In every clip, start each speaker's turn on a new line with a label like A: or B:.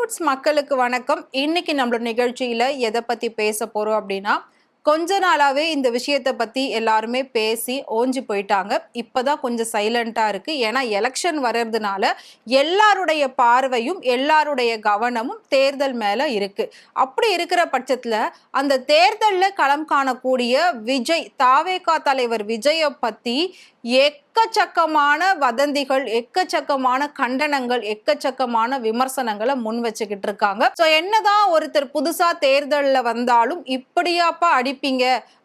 A: Roots மக்களுக்கு வணக்கம். இன்னைக்கு நம்மளோட நிகழ்ச்சியில எதை பத்தி பேச போறோம் அப்படின்னா, கொஞ்ச நாளாவே இந்த விஷயத்த பத்தி எல்லாருமே பேசி ஓஞ்சு போயிட்டாங்க. இப்பதான் கொஞ்சம் சைலண்டா இருக்கு. ஏன்னா எலெக்ஷன் வர்றதுனால எல்லாருடைய பார்வையும், எல்லாருடைய கவனமும் தேர்தல் மேல இருக்கு. அப்படி இருக்கிற பட்சத்துல அந்த தேர்தல்ல களம் காணக்கூடிய விஜய், தாவேகா தலைவர் விஜய பத்தி எக்கச்சக்கமான வதந்திகள், எக்கச்சக்கமான கண்டனங்கள், எக்கச்சக்கமான விமர்சனங்களை முன் வச்சுக்கிட்டு இருக்காங்க. சோ என்னதான் ஒருத்தர் புதுசா தேர்தல்ல வந்தாலும் இப்படியாப்பா அடிப்பீங்க,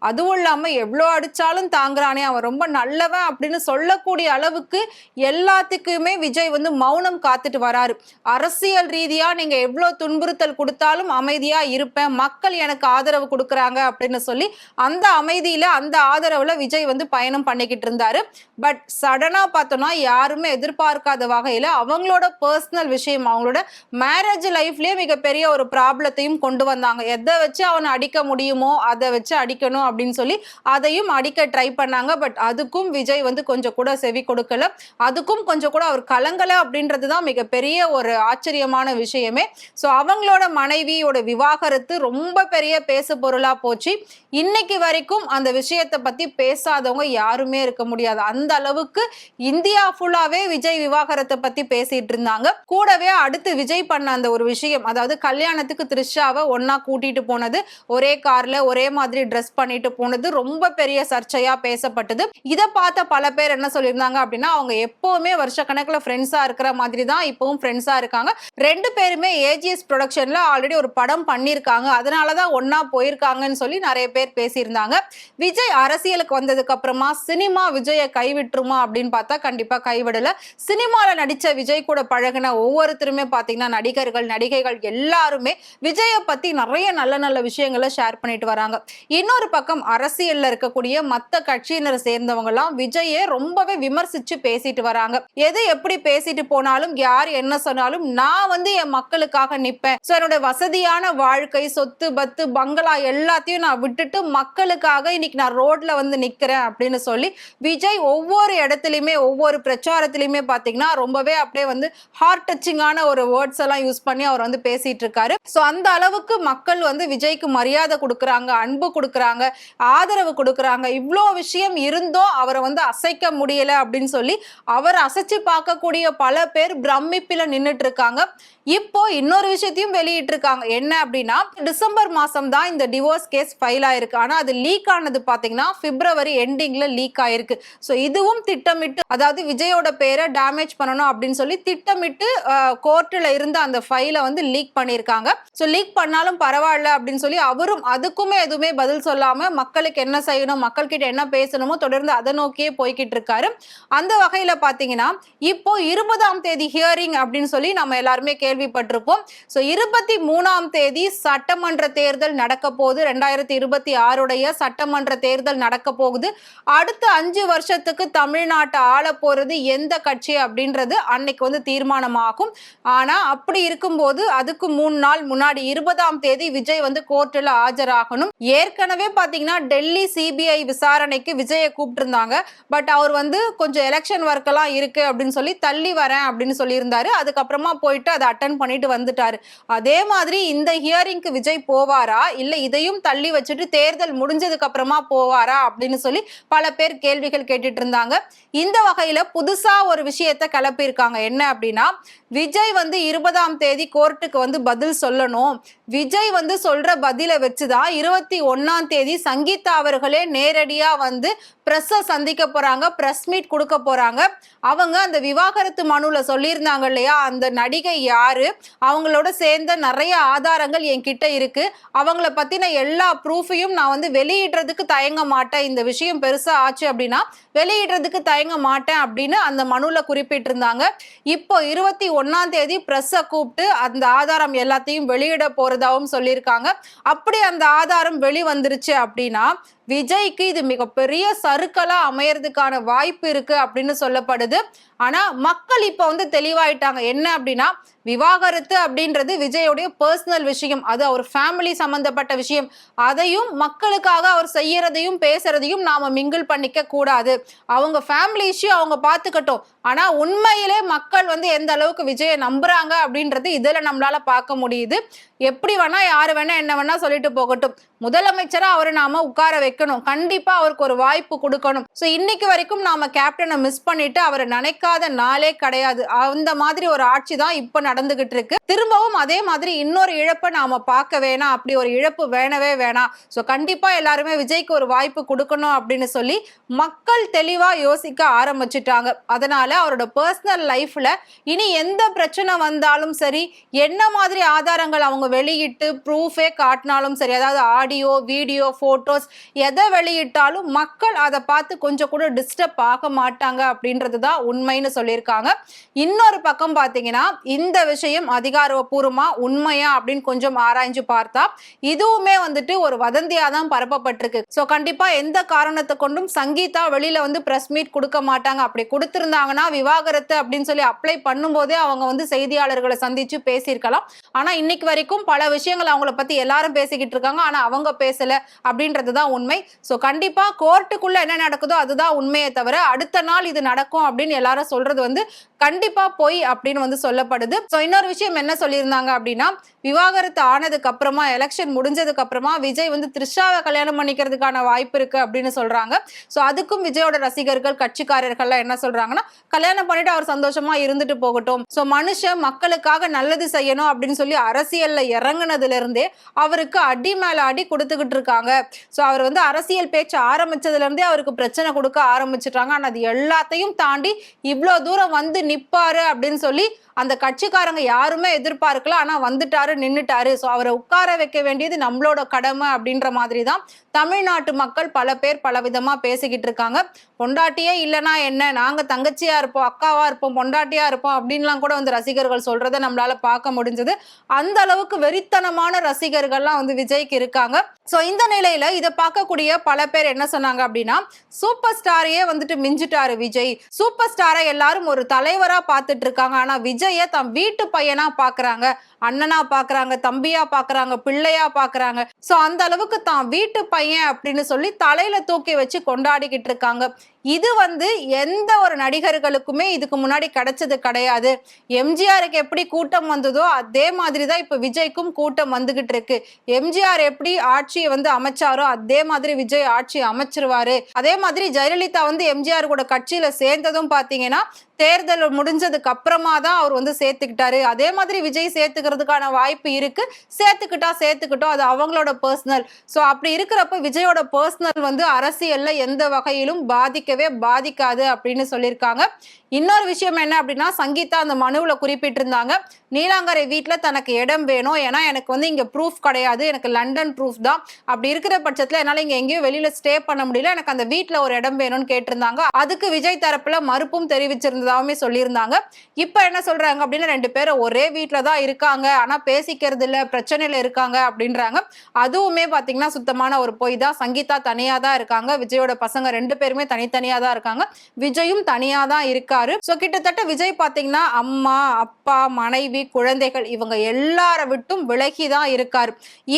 A: அதுவும் இல்லாம எவ்வளோ அடிச்சாலும் தாங்குறானே, அவன் ரொம்ப நல்லவன் அப்படின்னு சொல்லக்கூடிய அளவுக்கு எல்லாத்துக்குமே விஜய் வந்து மௌனம் காத்துட்டு வராரு. அரசியல் ரீதியா நீங்க எவ்வளவு துன்புறுத்தல் கொடுத்தாலும் அமைதியா இருப்பேன், மக்கள் எனக்கு ஆதரவு கொடுக்குறாங்க அப்படின்னு சொல்லி அந்த அமைதியில அந்த ஆதரவுல விஜய் வந்து பயணம் பண்ணிக்கிட்டு இருந்தாரு. பட் சடனா பார்த்தோம்னா யாருமே எதிர்பார்க்காத வகையில அவங்களோட பர்சனல் விஷயம், அவங்களோட மேரேஜ் லைஃப்லயே மிகப்பெரிய ஒரு ப்ராப்ளத்தையும் கொண்டு வந்தாங்க. எதை வச்சு அவனை அடிக்க முடியுமோ அதை வச்சு அடிக்கணும் அப்படின்னு சொல்லி அதையும் அடிக்க ட்ரை பண்ணாங்க. பட் அதுக்கும் விஜய் வந்து கொஞ்சம் கூட செவி கொடுக்கல, அதுக்கும் கொஞ்சம் கூட அவர் கலங்கல அப்படின்றதுதான் மிகப்பெரிய ஒரு ஆச்சரியமான விஷயமே. ஸோ அவங்களோட மனைவியோட விவாகரத்து ரொம்ப பெரிய பேசு பொருளா போச்சு. இன்னைக்கு வரைக்கும் அந்த விஷயத்தை பத்தி பேசாதவங்க யாருமே இருக்க முடியாது. அந்த அளவுக்கு இந்தியா ஃபுல்லாவே விஜய் விவாகரத்தை பத்தி பேசிட்டு இருந்தாங்க. கூடவே அடுத்து விஜய் பண்ண அந்த ஒரு விஷயம், அதாவது கல்யாணத்துக்கு த்ரிஷாவை ஒன்னா கூட்டிட்டு போனது, ஒரே கார்ல ஒரே மாதிரி ட்ரெஸ் பண்ணிட்டு போனது ரொம்ப பெரிய சர்ச்சையா பேசப்பட்டது. இதை பார்த்த பல பேர் என்ன சொல்லியிருந்தாங்க அப்படின்னா, அவங்க எப்பவுமே வருஷக்கணக்கில் ஃப்ரெண்ட்ஸா இருக்கிற மாதிரி தான் இப்பவும் ஃப்ரெண்ட்ஸா இருக்காங்க. ரெண்டு பேருமே ஏஜிஎஸ் ப்ரொடக்ஷன்ல ஆல்ரெடி ஒரு படம் பண்ணியிருக்காங்க, அதனாலதான் ஒன்னா போயிருக்காங்கன்னு சொல்லி நிறைய பேர் பேசியிருந்தாங்க. விஜய் அரசியலுக்கு வந்ததுக்கு அப்புறமா சினிமா விஜயை கைவிட்டுருமா அப்படின்னு பார்த்தா கண்டிப்பா கைவிடல. சினிமால நடிச்ச விஜய் கூட பழகின ஒவ்வொருத்தருமே பாத்தீங்கன்னா, நடிகர்கள் நடிகைகள் எல்லாருமே விஜயை பத்தி நிறைய நல்ல நல்ல விஷயங்களை ஷேர் பண்ணிட்டு வராங்க. இன்னொரு பக்கம் அரசியல்ல இருக்கக்கூடிய மத்த கட்சியினர் சேர்ந்தவங்க எல்லாம் விஜயை ரொம்பவே விமர்சிச்சு பேசிட்டு வராங்க. எது எப்படி பேசிட்டு போனாலும், யார் என்ன சொன்னாலும் நான் வந்து என் மக்களுக்காக நிப்பேன், என்னோட வசதியான வாழ்க்கை, சொத்து பத்து பங்களா எல்லாத்தையும் நான் விட்டுட்டு மக்களுக்காக இன்னைக்கு நான் ரோட்ல வந்து நிக்கிறேன் அப்படின்னு சொல்லி விஜய் ஒவ்வொரு இடத்துலயுமே ஒவ்வொரு பிரச்சாரத்திலுமே பாத்தீங்கன்னா ரொம்பவே அப்படியே வந்து ஹார்ட் டச்சிங்கான ஒரு வேர்ட்ஸ் எல்லாம் யூஸ் பண்ணி அவர் வந்து பேசிட்டு இருக்காரு. சோ அந்த அளவுக்கு மக்கள் வந்து விஜய்க்கு மரியாதை கொடுக்கறாங்க, அன்பு கொடுக்கறாங்க, ஆதரவு கொடுக்கறாங்க. இவ்வளோ விஷயம் இருந்தோ அவரை வந்து அசைக்க முடியல அப்படின்னு சொல்லி அவர் அசைச்சு பார்க்கக்கூடிய பல பேர் பிரமிப்பில நின்னுட்டு இருக்காங்க. இப்போ இன்னொரு விஷயத்தையும் வெளியிட்டு இருக்காங்க. என்ன அப்படின்னா, டிசம்பர் மாசம் தான் இந்த டிவோர்ஸ் கேஸ் ஃபைல் ஆயிருக்கு. ஆனா அது லீக் ஆனது பாத்தீங்கன்னா பிப்ரவரி எண்டிங்ல லீக் ஆயிருக்கு. சோ இதுவும் திட்டமிட்டு, அதாவது விஜயோட பேரை டேமேஜ் பண்ணணும் அப்படின்னு சொல்லி திட்டமிட்டு கோர்ட்ல இருந்த அந்த ஃபைலை வந்து லீக் பண்ணிருக்காங்க. சோ லீக் பண்ணாலும் பரவாயில்ல அப்படின்னு சொல்லி அவரும் அதுக்குமே எதுவுமே பதில் சொல்லாம மக்களுக்கு என்ன செய்யணும், மக்கள் கிட்ட என்ன பேசணுமோ தொடர்ந்து அதை நோக்கியே போய்கிட்டு இருக்காரு. அந்த வகையில பாத்தீங்கன்னா இப்போ 20ஆம் தேதி ஹியரிங் அப்படின்னு சொல்லி நம்ம எல்லாருமே கேள்விப்பட்டிருப்போம். சோ 23ஆம் தேதி சட்டமன்ற தேர்தல் நடக்க போகுது. 2026 சட்டமன்ற தேர்தல் நடக்க போகுது. அடுத்த 5 வருஷத்துக்கு தமிழ்நாட்டை ஆள போறது எந்த கட்சி அப்படின்றது அன்னைக்கு வந்து தீர்மானமாகும். ஆனா அப்படி இருக்கும்போது அதுக்கு 3 நாள் முன்னாடி 20ஆம் தேதி விஜய் வந்து கோர்ட்ல ஆஜராகணும். ஏற்கனவே பாத்தீங்கன்னா டெல்லி சிபிஐ விசாரணைக்கு விஜயை கூப்பிட்டு இருந்தாங்க. பட் அவர் வந்து கொஞ்சம் எலெக்ஷன் ஒர்க் எல்லாம் இருக்கு அப்படின்னு சொல்லி தள்ளி வரேன் அப்படின்னு சொல்லியிருந்தாரு. அதுக்கப்புறமா போயிட்டு அதை அட்டன் பண்ணிட்டு வந்துட்டாரு. அதே மாதிரி இந்த ஹியரிங்க்கு விஜய் போவாரா, இல்ல இதையும் தள்ளி வச்சுட்டு தேர்தல் முடிஞ்சதுக்கு அப்புறமா போவாரா அப்படின்னு சொல்லி பல பேர் கேள்விகள் கேட்டுட்டு இருந்தாங்க. இந்த வகையில புதுசா ஒரு விஷயத்தை கிளப்பியிருக்காங்க. என்ன அப்படின்னா, விஜய் வந்து 20ஆம் தேதி கோர்ட்டுக்கு வந்து பதில் சொல்லணும். விஜய் வந்து சொல்ற பதில வச்சுதான் 21ஆம் தேதி சங்கீதா அவர்களே நேரடியா வந்து பிரஸ்ஸை சந்திக்க போறாங்க, பிரஸ் மீட் கொடுக்க போறாங்க. அவங்க அந்த விவாகரத்து மனுல சொல்லியிருந்தாங்க இல்லையா, அந்த நடிகை யாரு, அவங்களோட சேர்ந்த நிறைய ஆதாரங்கள் என்கிட்ட இருக்கு, அவங்கள பத்தின எல்லா ப்ரூஃபையும் நான் வந்து வெளியிடுறதுக்கு தயங்க மாட்டேன், இந்த விஷயம் பெருசா ஆச்சு அப்படின்னா வெளியிடுறதுக்கு தயங்க மாட்டேன் அப்படின்னு அந்த மனுல குறிப்பிட்டிருந்தாங்க. இப்போ 21ஆம் தேதி பிரஸ்ஸை கூப்பிட்டு அந்த ஆதாரம் எல்லாத்தையும் வெளியிட போறதாவும் சொல்லியிருக்காங்க. அப்படி அந்த ஆதாரம் வெளிவந்துருச்சு அப்படின்னா விஜய்க்கு இது மிகப்பெரிய சறுக்கலா அமையறதுக்கான வாய்ப்பு இருக்கு அப்படின்னு சொல்லப்படுது. ஆனா மக்கள் இப்ப வந்து தெளிவாயிட்டாங்க. என்ன அப்படின்னா, விவாகரத்து அப்படின்றது விஜயோடைய பர்சனல் விஷயம், அது அவர் ஃபேமிலி சம்பந்தப்பட்ட விஷயம். அதையும் மக்களுக்காக அவர் செய்யறதையும் பேசுறதையும் நாம மிங்கிள் பண்ணிக்க கூடாது. அவங்க ஃபேமிலி இஷ்யூ அவங்க பாத்துக்கட்டும். ஆனா உண்மையிலே மக்கள் வந்து எந்த அளவுக்கு விஜயை நம்புறாங்க அப்படின்றது இதுல நம்மளால பார்க்க முடியுது. எப்படி வேணா யாரு வேணா என்ன வேணா சொல்லிட்டு போகட்டும், முதலமைச்சரா அவரை நாம உட்கார வைக்கணும், கண்டிப்பா அவருக்கு ஒரு வாய்ப்பு கொடுக்கணும். சோ இன்னைக்கு வரைக்கும் நாம கேப்டனை மிஸ் பண்ணிட்டு அவரை நினைக்காத நாளே கிடையாது. அந்த மாதிரி ஒரு ஆட்சி தான் இப்ப நடந்துகிட்டு இருக்கு. திரும்பவும் அதே மாதிரி இன்னொரு இழப்பை நாம பார்க்க வேணாம், அப்படி ஒரு இழப்பு வேணவே வேணாம். சோ கண்டிப்பா எல்லாருமே விஜய்க்கு ஒரு வாய்ப்பு கொடுக்கணும் அப்படின்னு சொல்லி மக்கள் தெளிவா யோசிக்க ஆரம்பிச்சுட்டாங்க. அதனால அவரோட பர்சனல் லைஃப்ல இனி எந்த பிரச்சனை வந்தாலும் சரி, என்ன மாதிரி ஆதாரங்கள் அவங்க வெளியிட்டு ப்ரூஃபே காட்டினாலும் சரி, அதாவது ஆடியோ வீடியோ போட்டோஸ் எதை வெளியிட்டாலும் மக்கள் அதை பார்த்து கொஞ்சம் கூட டிஸ்டர்ப் ஆக மாட்டாங்க அப்படின்றது தான் உண்மைன்னு சொல்லியிருக்காங்க. இன்னொரு பக்கம் பார்த்தீங்கன்னா இந்த விஷயம் அதிகாரப்பூர்வமா உண்மையா அப்படின்னு கொஞ்சம் ஆராய்ஞ்சு பார்த்தா இதுவுமே வந்துட்டு ஒரு வதந்தியா தான் பரப்பப்பட்டிருக்கு. ஸோ கண்டிப்பா எந்த காரணத்தை கொண்டும் சங்கீதா வெளியில வந்து பிரஸ் மீட் கொடுக்க மாட்டாங்க. அப்படி கொடுத்திருந்தாங்கன்னா விவாகரத்து அப்படின்னு சொல்லி அப்ளை பண்ணும்போதே அவங்க வந்து செய்தியாளர்களை சந்திச்சு பேசியிருக்கலாம். ஆனா இன்னைக்கு வரைக்கும் பல விஷயங்கள் அவங்கள பத்தி எல்லாரும் பேசிக்கிட்டு இருக்காங்க, ஆனா அவங்க பேசல அப்படின்றதுதான் உண்மை. சோ கண்டிப்பா கோர்ட்டுக்குள்ள என்ன நடக்குதோ அதுதான் உண்மையை தவிர அடுத்த நாள் இது நடக்கும் அப்படின்னு எல்லாரும் சொல்றது வந்து கண்டிப்பா போய் அப்படின்னு வந்து சொல்லப்படுது. சோ இன்னொரு விஷயம் என்ன சொல்லியிருந்தாங்க அப்படின்னா, விவாகரத்து ஆனதுக்கு அப்புறமா எலெக்ஷன் முடிஞ்சதுக்கு அப்புறமா விஜய் வந்து த்ரிஷாவை கல்யாணம் பண்ணிக்கிறதுக்கான வாய்ப்பு இருக்கு அப்படின்னு சொல்றாங்க. சோ அதுக்கும் விஜயோட ரசிகர்கள் கட்சிக்காரர்கள்லாம் என்ன சொல்றாங்கன்னா, கல்யாணம் பண்ணிட்டு அவர் சந்தோஷமா இருந்துட்டு போகட்டும். சோ மனுஷன் மக்களுக்காக நல்லது செய்யணும் அப்படின்னு சொல்லி அரசியல்ல இறங்குனதுல இருந்தே அவருக்கு அடி மேல அடி கொடுத்துக்கிட்டு இருக்காங்க. சோ அவர் வந்து அரசியல் பேச்சு ஆரம்பிச்சதுல இருந்தே அவருக்கு பிரச்சனை கொடுக்க ஆரம்பிச்சுட்டாங்க. ஆனா அது எல்லாத்தையும் தாண்டி இவ்வளவு தூரம் வந்து நிப்பாரு அப்படின்னு சொல்லி அந்த கட்சிக்காரங்க யாருமே எதிர்பார்க்கல. ஆனா வந்துட்டாரு, நின்னுட்டாரு. சோ அவரை உட்கார வைக்க வேண்டியது நம்மளோட கடமை அப்படின்ற மாதிரி தான் தமிழ்நாட்டு மக்கள் பல பேர் பலவிதமா பேசிக்கிட்டு இருக்காங்க. பொண்டாட்டியே இல்லைன்னா என்ன, நாங்க தங்கச்சியா இருப்போம், அக்காவா இருப்போம், பொண்டாட்டியா இருப்போம் அப்படின்லாம் கூட வந்து ரசிகர்கள் சொல்றதை நம்மளால பார்க்க முடிஞ்சது. அந்த அளவுக்கு வெறித்தனமான ரசிகர்கள்லாம் வந்து விஜய்க்கு இருக்காங்க. சோ இந்த நிலையில இதை பார்க்கக்கூடிய பல பேர் என்ன சொன்னாங்க அப்படின்னா, சூப்பர் ஸ்டாரையே வந்துட்டு மிஞ்சிட்டாரு விஜய், சூப்பர் ஸ்டாரை எல்லாரும் ஒரு தலைவரா பார்த்துட்டு இருக்காங்க, ஆனா விஜய தம் வீட்டு பையனா பாக்குறாங்க, அண்ணனா பாக்குறாங்க, தம்பியா பாக்குறாங்க, பிள்ளையா பாக்குறாங்க. சோ அந்த அளவுக்கு தான் வீட்டு பையன் அப்படின்னு சொல்லி தலையில தூக்கி வச்சு கொண்டாடிக்கிட்டு இருக்காங்க. இது வந்து எந்த ஒரு நடிகர்களுக்குமே இதுக்கு முன்னாடி கிடைச்சது கிடையாது. எம்ஜிஆருக்கு எப்படி கூட்டம் வந்ததோ அதே மாதிரிதான் இப்ப விஜய்க்கும் கூட்டம் வந்துகிட்டு இருக்கு. எம்ஜிஆர் எப்படி ஆட்சியை வந்து அமைச்சாரோ அதே மாதிரி விஜய் ஆட்சி அமைச்சிருவாரு. அதே மாதிரி ஜெயலலிதா வந்து எம்ஜிஆர் கூட கட்சியில சேர்ந்ததும் பாத்தீங்கன்னா தேர்தல் முடிஞ்சதுக்கு அப்புறமா தான் அவர் வந்து சேர்த்துக்கிட்டாரு. அதே மாதிரி விஜய் சேர்த்துக்கிறதுக்கான வாய்ப்பு இருக்கு. சேர்த்துக்கிட்டோம், அது அவங்களோட பர்சனல். சோ அப்படி இருக்கிறப்ப விஜயோட பர்சனல் வந்து அரசியல்ல எந்த வகையிலும் பாதிக்காது அப்படின்னு சொல்லியிருக்காங்க. இன்னொரு விஷயம் என்ன அப்படின்னா, சங்கீதா அந்த மனுவில் குறிப்பிட்டிருந்தாங்க, நீலாங்கரை வீட்டில் தனக்கு இடம் வேணும், ஏன்னா எனக்கு வந்து இங்கே ப்ரூஃப் கிடையாது, எனக்கு லண்டன் ப்ரூஃப் தான். அப்படி இருக்கிற பட்சத்தில் என்னால் இங்கே எங்கேயும் வெளியில் ஸ்டே பண்ண முடியல, எனக்கு அந்த வீட்டில் ஒரு இடம் வேணும்னு கேட்டிருந்தாங்க. அதுக்கு விஜய் தரப்புல மறுப்பும் தெரிவிச்சிருந்ததாகவே சொல்லியிருந்தாங்க. இப்போ என்ன சொல்றாங்க அப்படின்னா, 2 பேரும் ஒரே வீட்டில் தான் இருக்காங்க, ஆனால் பேசிக்கிறது இல்லை, பிரச்சனையில் இருக்காங்க அப்படின்றாங்க. அதுவுமே பார்த்தீங்கன்னா சுத்தமான ஒரு பொய் தான். சங்கீதா தனியாக தான் இருக்காங்க, விஜயோட பசங்க 2 பேருமே தனித்தனியாக தான் இருக்காங்க, விஜயும் தனியாக தான் இருக்காரு. சோ கிட்டத்தட்ட விஜய் பாத்தீங்கன்னா அம்மா, அப்பா, மனைவி, குழந்தைகள் இவங்க எல்லார விட்டும் விலகிதான் இருக்காரு.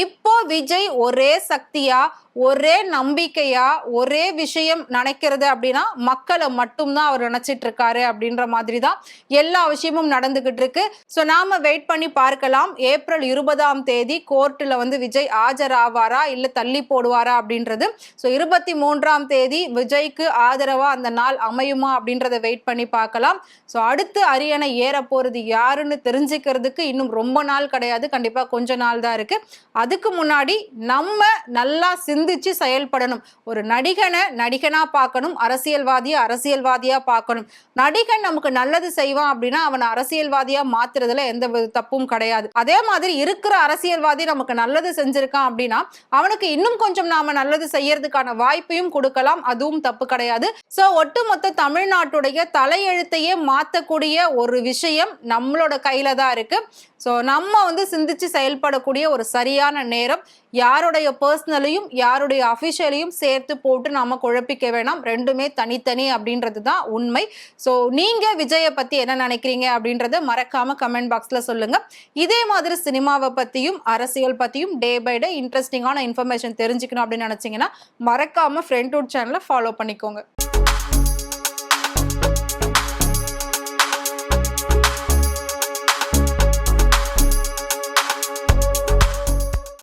A: இப்போ விஜய் ஒரே சக்தியா, ஒரே நம்பிக்கையா, ஒரே விஷயம் நினைக்கிறது அப்படின்னா மக்களை மட்டும்தான் அவர் நினைச்சிட்டு இருக்காரு அப்படின்ற மாதிரி தான் எல்லா விஷயமும் நடந்துகிட்டு இருக்கு. சோ நாம வெயிட் பண்ணி பார்க்கலாம், ஏப்ரல் 20ஆம் தேதி கோர்ட்ல வந்து விஜய் ஆஜராவாரா இல்ல தள்ளி போடுவாரா அப்படின்றது. சோ 23ஆம் தேதி விஜய்க்கு ஆதரவா அந்த நாள் அமையுமா அப்படின்றத வெயிட் பண்ணி பார்க்கலாம். சோ அடுத்து அரியணை ஏற போறது யாருன்னு தெரிஞ்சுக்கிறதுக்கு இன்னும் ரொம்ப நாள் கிடையாது, கண்டிப்பா கொஞ்ச நாள் தான் இருக்கு. அதுக்கு முன்னாடி நம்ம நல்லா சிந்திச்சு செயல்படணும். ஒரு நடிகனா பார்க்கணும், அரசியல்வாதியா பார்க்கணும். நடிகன் நமக்கு நல்லது செய்வான் அப்படின்னா அவனை அரசியல்வாதியா மாத்துறதுல எந்த தப்பும் கிடையாது. அதே மாதிரி இருக்கிற அரசியல்வாதி நமக்கு நல்லது செஞ்சிருக்கான் அப்படின்னா அவனுக்கு இன்னும் கொஞ்சம் நாம நல்லது செய்யறதுக்கான வாய்ப்பையும் கொடுக்கலாம், அதுவும் தப்பு கிடையாது. சோ ஒட்டுமொத்த தமிழ்நாட்டுடைய தலையெழுத்தையே மாத்தக்கூடிய ஒரு விஷயம் நம்மளோட கையில தான் இருக்கு. ஸோ நம்ம வந்து சிந்திச்சு செயல்படக்கூடிய ஒரு சரியான நேரம். யாருடைய பர்சனலையும் யாருடைய அஃபிஷியலையும் சேர்த்து போட்டு நாம குழப்பிக்க வேணாம். ரெண்டுமே தனித்தனி அப்படின்றது தான் உண்மை. ஸோ நீங்க விஜயை பத்தி என்ன நினைக்கிறீங்க அப்படின்றத மறக்காம கமெண்ட் பாக்ஸ்ல சொல்லுங்க. இதே மாதிரி சினிமாவை பத்தியும் அரசியல் பத்தியும் டே பை டே இன்ட்ரெஸ்டிங்கான இன்ஃபர்மேஷன் தெரிஞ்சுக்கணும் அப்படின்னு நினைச்சீங்கன்னா மறக்காம ஃப்ரெண்ட்வுட் சேனலை ஃபாலோ பண்ணிக்கோங்க.